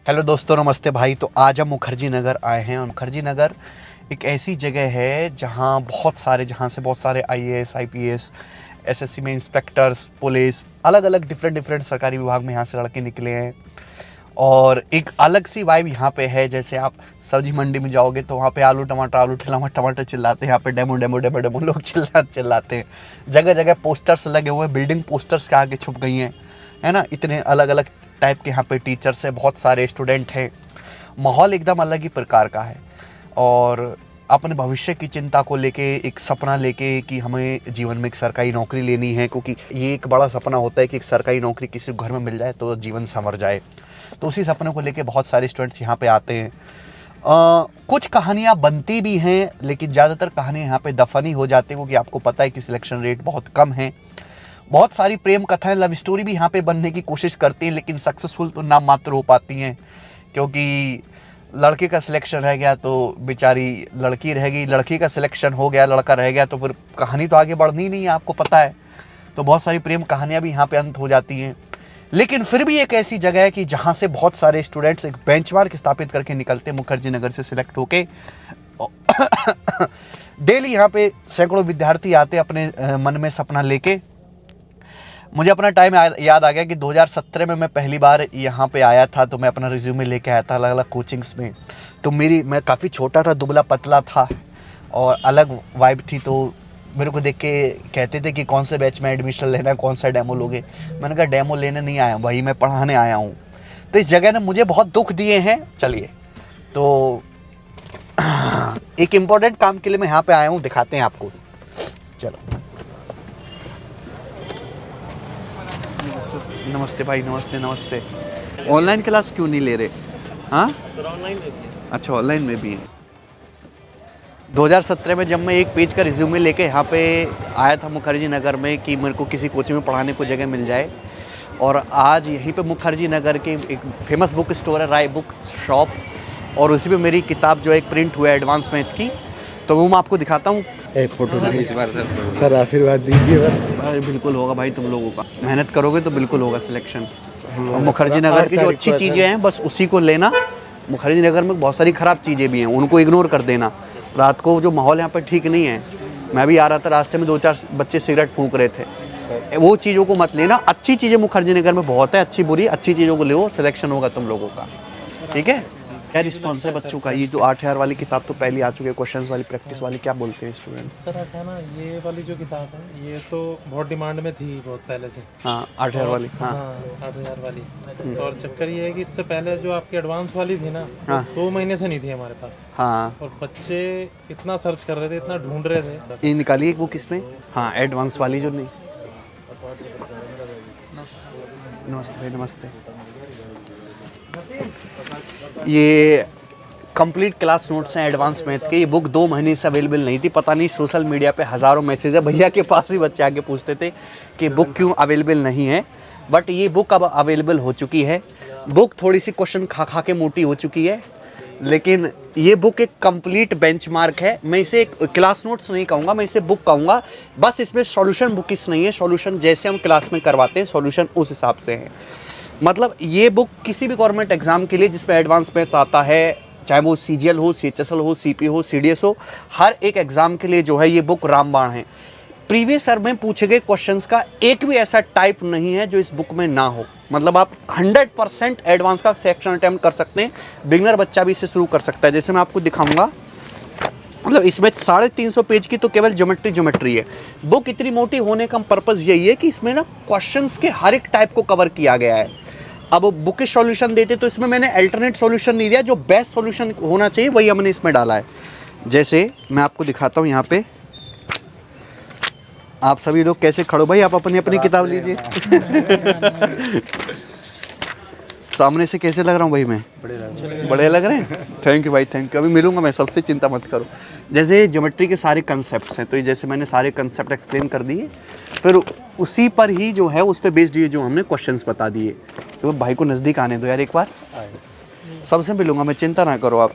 Hello दोस्तों, नमस्ते भाई। तो आज हम मुखर्जी नगर आए हैं और मुखर्जी नगर एक ऐसी जगह है जहाँ से बहुत सारे आईएएस, आईपीएस, एसएससी में इंस्पेक्टर्स, पुलिस, अलग अलग डिफरेंट सरकारी विभाग में यहाँ से लड़के निकले हैं। और एक अलग सी वाइब यहाँ पे है। जैसे आप सब्जी मंडी में जाओगे तो वहाँ पे आलू टमाटर चिल्लाते हैं, यहाँ पे डेमो लोग चिल्लाते हैं। जगह जगह पोस्टर्स लगे हुए हैं, बिल्डिंग पोस्टर्स के आगे छुप गई हैं, है ना। इतने अलग अलग टाइप के यहाँ पे टीचर्स हैं, बहुत सारे स्टूडेंट हैं। माहौल एकदम अलग ही प्रकार का है। और अपने भविष्य की चिंता को लेके, एक सपना लेके कि हमें जीवन में एक सरकारी नौकरी लेनी है, क्योंकि ये एक बड़ा सपना होता है कि एक सरकारी नौकरी किसी घर में मिल जाए तो जीवन संवर जाए। तो उसी सपने को लेके बहुत सारे स्टूडेंट्स यहाँ पे आते हैं। कुछ कहानियाँ बनती भी हैं, लेकिन ज़्यादातर कहानियाँ यहाँ पे दफन ही हो जाती हैं, क्योंकि आपको पता है कि सिलेक्शन रेट बहुत कम है। बहुत सारी प्रेम कथाएं, लव स्टोरी भी यहाँ पे बनने की कोशिश करती हैं, लेकिन सक्सेसफुल तो नाम मात्र हो पाती हैं, क्योंकि लड़के का सिलेक्शन रह गया तो बेचारी लड़की रह गई, लड़की का सिलेक्शन हो गया, लड़का रह गया, तो फिर कहानी तो आगे बढ़नी नहीं है, आपको पता है। तो बहुत सारी प्रेम कहानियाँ भी यहाँ पे अंत हो जाती हैं। लेकिन फिर भी एक ऐसी जगह है कि जहाँ से बहुत सारे स्टूडेंट्स एक बेंचमार्क स्थापित करके निकलते हैं मुखर्जी नगर से सिलेक्ट होके। डेली यहाँ पे सैकड़ों विद्यार्थी आते अपने मन में सपना लेके। मुझे अपना टाइम याद आ गया कि 2017 में मैं पहली बार यहाँ पे आया था, तो मैं अपना रिज्यूमे लेके आया था अलग अलग कोचिंग्स में। तो मैं काफ़ी छोटा था, दुबला पतला था और अलग वाइब थी। तो मेरे को देख के कहते थे कि कौन से बैच में एडमिशन लेना है, कौन सा डेमो लोगे। मैंने कहा डेमो लेने नहीं आया भाई, मैं पढ़ाने आया हूँ। तो इस जगह ने मुझे बहुत दुख दिए हैं। चलिए, तो एक इम्पोर्टेंट काम के लिए मैं यहाँ पे आया हूँ, दिखाते हैं आपको। चलो, नमस्ते भाई, नमस्ते। ऑनलाइन क्लास क्यों नहीं ले रहे? हाँ सर, ऑनलाइन में भी है। अच्छा, ऑनलाइन में भी है। 2017 में जब मैं एक पेज का रिज्यूमे लेके यहाँ पे आया था मुखर्जी नगर में कि मेरे को किसी कोचिंग में पढ़ाने को जगह मिल जाए, और आज यहीं पे मुखर्जी नगर के एक फेमस बुक स्टोर है, राय बुक शॉप, और उसी पे मेरी किताब जो एक प्रिंट हुआ है एडवांस मैथ की, तो वो मैं आपको दिखाता हूँ। एक फोटो इस बार सर आशीर्वाद दीजिए बस। बिल्कुल होगा भाई, तुम लोगों का मेहनत करोगे तो बिल्कुल होगा सिलेक्शन। और मुखर्जी नगर की जो अच्छी चीज़ें हैं बस उसी को लेना। मुखर्जी नगर में बहुत सारी ख़राब चीज़ें भी हैं, उनको इग्नोर कर देना। रात को जो माहौल यहाँ पर ठीक नहीं है, मैं भी आ रहा था, रास्ते में 2-4 बच्चे सिगरेट फूंक रहे थे, वो चीज़ों को मत लेना। अच्छी चीज़ें मुखर्जी नगर में बहुत है, अच्छी बुरी अच्छी चीज़ों को लो, सिलेक्शन होगा तुम लोगों का, ठीक है। क्या रिस्पॉन्स है बच्चों का? ये जो 8000 वाली किताब तो पहले आ चुकी है, क्वेश्चंस वाली, प्रैक्टिस वाली, क्या बोलते हैं स्टूडेंट? सर ऐसा है ना, ये वाली जो किताब है ये तो बहुत डिमांड में थी बहुत पहले से। हाँ, 8000 वाली। हाँ 8000 वाली। और चक्कर ये है कि इससे पहले जो आपकी एडवांस वाली थी ना, हाँ। 2 महीने से नहीं थी हमारे पास। हाँ, और बच्चे इतना सर्च कर रहे थे, इतना ढूंढ रहे थे। ये निकालिए एक बुक इसमें। हाँ, एडवांस वाली जो नहीं। नमस्ते भाई, नमस्ते। ये कंप्लीट क्लास नोट्स हैं एडवांस मैथ के। ये बुक 2 महीने से अवेलेबल नहीं थी, पता नहीं सोशल मीडिया पे हज़ारों मैसेज है, भैया के पास भी बच्चे आके पूछते थे कि बुक क्यों अवेलेबल नहीं है, बट ये बुक अब अवेलेबल हो चुकी है। बुक थोड़ी सी क्वेश्चन खा के मोटी हो चुकी है, लेकिन ये बुक एक कंप्लीट बेंचमार्क है। मैं इसे एक क्लास नोट्स नहीं कहूँगा, मैं इसे बुक कहूँगा। बस इसमें सॉल्यूशन बुक इस नहीं है, सॉल्यूशन जैसे हम क्लास में करवाते हैं सॉल्यूशन उस हिसाब से है। मतलब ये बुक किसी भी गवर्नमेंट एग्जाम के लिए जिसमें एडवांस मैथ्स आता है, चाहे वो सीजीएल हो, सीएचएसएल हो, सीपी हो, सीडीएस हो, हर एक एग्जाम के लिए जो है ये बुक रामबाण है। प्रीवियस ईयर में पूछे गए क्वेश्चंस का एक भी ऐसा टाइप नहीं है जो इस बुक में ना हो। मतलब आप 100% एडवांस का सेक्शन अटेम्प्ट कर सकते हैं, बिगनर बच्चा भी इसे शुरू कर सकता है। जैसे मैं आपको दिखाऊंगा, मतलब इसमें 350 पेज की तो केवल ज्योमेट्री है। बुक इतनी मोटी होने का पर्पज़ यही है कि इसमें ना क्वेश्चंस के हर एक टाइप को कवर किया गया है। अब बुक के सॉल्यूशन देते तो इसमें मैंने अल्टरनेट सॉल्यूशन नहीं दिया, जो बेस्ट सॉल्यूशन होना चाहिए वही हमने इसमें डाला है। जैसे मैं आपको दिखाता हूँ यहाँ पे, आप सभी लोग कैसे खड़ो भाई, आप अपनी अपनी किताब लीजिए। सामने से कैसे लग रहा हूँ भाई मैं? बड़े लग रहे हैं। थैंक यू भाई, थैंक यू। अभी मिलूंगा मैं सबसे, चिंता मत करो। जैसे ज्योमेट्री के सारे कंसेप्ट्स हैं, तो ये जैसे मैंने सारे कंसेप्ट एक्सप्लेन कर दिए, फिर उसी पर ही जो है उस पर बेस्ड ये जो हमने क्वेश्चंस बता दिए। तो भाई को नज़दीक आने दो यार एक बार, सबसे मिलूंगा मैं, चिंता ना करो आप।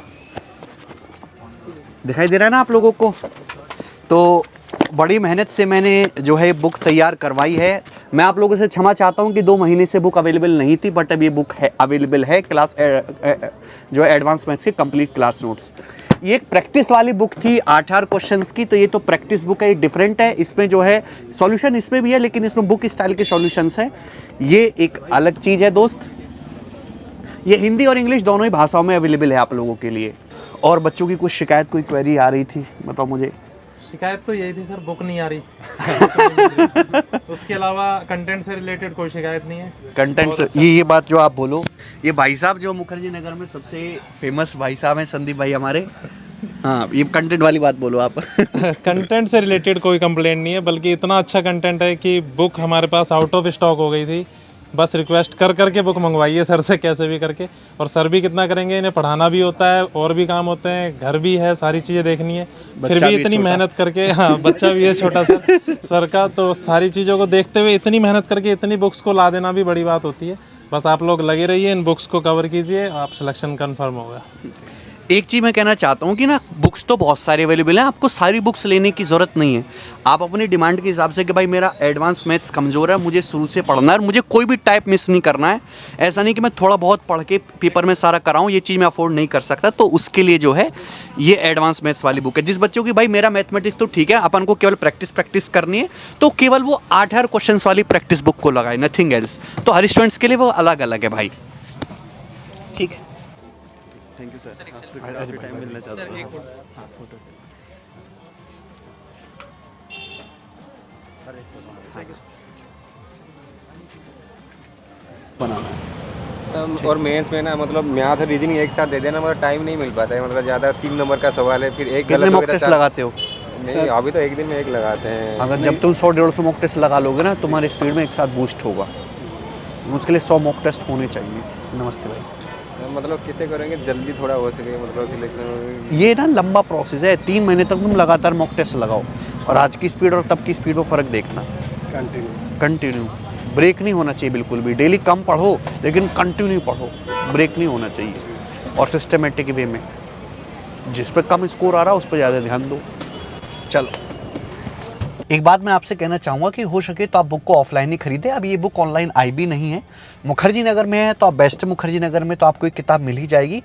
दिखाई दे रहा है ना आप लोगों को? तो बड़ी मेहनत से मैंने जो है बुक तैयार करवाई है। मैं आप लोगों से क्षमा चाहता हूँ कि 2 महीने से बुक अवेलेबल नहीं थी, बट अब ये बुक है अवेलेबल है। क्लास जो है एडवांस मैथ्स के कंप्लीट क्लास नोट्स। ये एक प्रैक्टिस वाली बुक थी 8 क्वेश्चंस की, तो ये तो प्रैक्टिस बुक है, ये डिफरेंट है। इसमें जो है सॉल्यूशन इसमें भी है, लेकिन इसमें बुक स्टाइल के सॉल्यूशंस हैं। ये एक अलग चीज़ है दोस्त। ये हिंदी और इंग्लिश दोनों ही भाषाओं में अवेलेबल है आप लोगों के लिए। और बच्चों की कुछ शिकायत, कोई क्वेरी आ रही थी, बताओ मुझे। शिकायत तो यही थी सर, बुक नहीं आ रही। उसके अलावा कंटेंट से रिलेटेड कोई शिकायत नहीं है। कंटेंट से ये बात जो आप बोलो, ये भाई साहब जो मुखर्जी नगर में सबसे फेमस भाई साहब हैं, संदीप भाई हमारे। हाँ, ये कंटेंट वाली बात बोलो आप। कंटेंट से रिलेटेड कोई कंप्लेंट नहीं है, बल्कि इतना अच्छा कंटेंट है कि बुक हमारे पास आउट ऑफ स्टॉक हो गई थी। बस रिक्वेस्ट कर करके बुक मंगवाइए सर से, कैसे भी करके। और सर भी कितना करेंगे, इन्हें पढ़ाना भी होता है और भी काम होते हैं, घर भी है, सारी चीज़ें देखनी है। फिर भी इतनी मेहनत करके, हाँ बच्चा भी है छोटा सर का, तो सारी चीज़ों को देखते हुए इतनी मेहनत करके इतनी बुक्स को ला देना भी बड़ी बात होती है। बस आप लोग लगे रहिए, इन बुक्स को कवर कीजिए, आप सिलेक्शन कन्फर्म होगा। एक चीज़ मैं कहना चाहता हूँ कि ना, बुक्स तो बहुत सारी अवेलेबल हैं, आपको सारी बुक्स लेने की ज़रूरत नहीं है। आप अपनी डिमांड के हिसाब से कि भाई मेरा एडवांस मैथ्स कमज़ोर है, मुझे शुरू से पढ़ना है और मुझे कोई भी टाइप मिस नहीं करना है। ऐसा नहीं कि मैं थोड़ा बहुत पढ़ के पेपर में सारा कराऊँ, ये चीज़ मैं अफोर्ड नहीं कर सकता, तो उसके लिए जो है ये एडवांस मैथ्स वाली बुक है। जिस बच्चों की भाई मेरा मैथमेटिक्स तो ठीक है, अपन को केवल प्रैक्टिस करनी है, तो केवल वो 8 क्वेश्चन वाली प्रैक्टिस बुक को लगाए, नथिंग एल्स। तो हर स्टूडेंट्स के लिए वो अलग अलग है भाई। ठीक है, थैंक यू सर। आपसे टाइम मिलना चाहता हूँ। और मेंस में ना मतलब मैथ और रीजनिंग एक साथ दे देना, मतलब टाइम नहीं मिल पाता है। मतलब ज़्यादा 3 नंबर का सवाल है, फिर एक कितने गलत मॉक वगैरह टेस्ट लगाते हो? नहीं, अभी तो एक दिन में एक लगाते हैं। अगर जब तुम 100-150 मॉक टेस्ट लगा लोगे ना, तुम्हारे स्पीड में एक साथ बूस्ट होगा। उसके लिए 100 मॉक टेस्ट होने चाहिए। नमस्ते भाई। मतलब किसे करेंगे जल्दी थोड़ा हो सके, मतलब सिलेक्शन। ये ना लंबा प्रोसेस है, 3 महीने तक तुम लगातार मॉक टेस्ट लगाओ और आज की स्पीड और तब की स्पीड में फ़र्क देखना। कंटिन्यू ब्रेक नहीं होना चाहिए बिल्कुल भी। डेली कम पढ़ो, लेकिन कंटिन्यू पढ़ो, ब्रेक नहीं होना चाहिए। और सिस्टमेटिक वे में जिस पे कम स्कोर आ रहा है उस पर ज़्यादा ध्यान दो। चलो, एक बात मैं आपसे कहना चाहूँगा कि हो सके तो आप बुक को ऑफलाइन ही खरीदें। अब ये बुक ऑनलाइन आई भी नहीं है। मुखर्जी नगर में है तो आप बेस्ट मुखर्जी नगर में तो आपको एक किताब मिल ही जाएगी।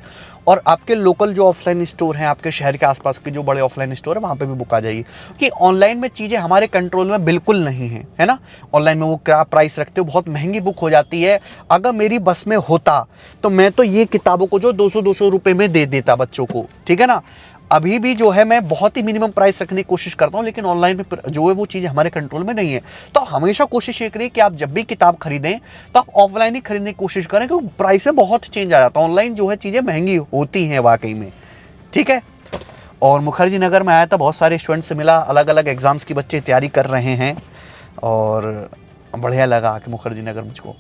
और आपके लोकल जो ऑफलाइन स्टोर हैं, आपके शहर के आसपास के जो बड़े ऑफलाइन स्टोर है, वहाँ पे भी बुक आ जाएगी। क्योंकि ऑनलाइन में चीज़ें हमारे कंट्रोल में बिल्कुल नहीं है, है ना। ऑनलाइन में वो क्या प्राइस रखते हो, बहुत महंगी बुक हो जाती है। अगर मेरी बस में होता तो मैं तो ये किताबों को जो 200-200 रुपये में दे देता बच्चों को, ठीक है ना। अभी भी जो है मैं बहुत ही मिनिमम प्राइस रखने की कोशिश करता हूँ, लेकिन ऑनलाइन में जो है वो चीज़ हमारे कंट्रोल में नहीं है। तो हमेशा कोशिश ये करें कि आप जब भी किताब खरीदें तो आप ऑफलाइन ही खरीदने की कोशिश करें, क्योंकि प्राइस में बहुत चेंज आ जाता है। ऑनलाइन जो है चीज़ें महंगी होती हैं वाकई में, ठीक है। और मुखर्जी नगर में आया था, बहुत सारे स्टूडेंट से मिला, अलग अलग एग्ज़ाम्स की बच्चे तैयारी कर रहे हैं और बढ़िया लगा कि मुखर्जी नगर मुझको।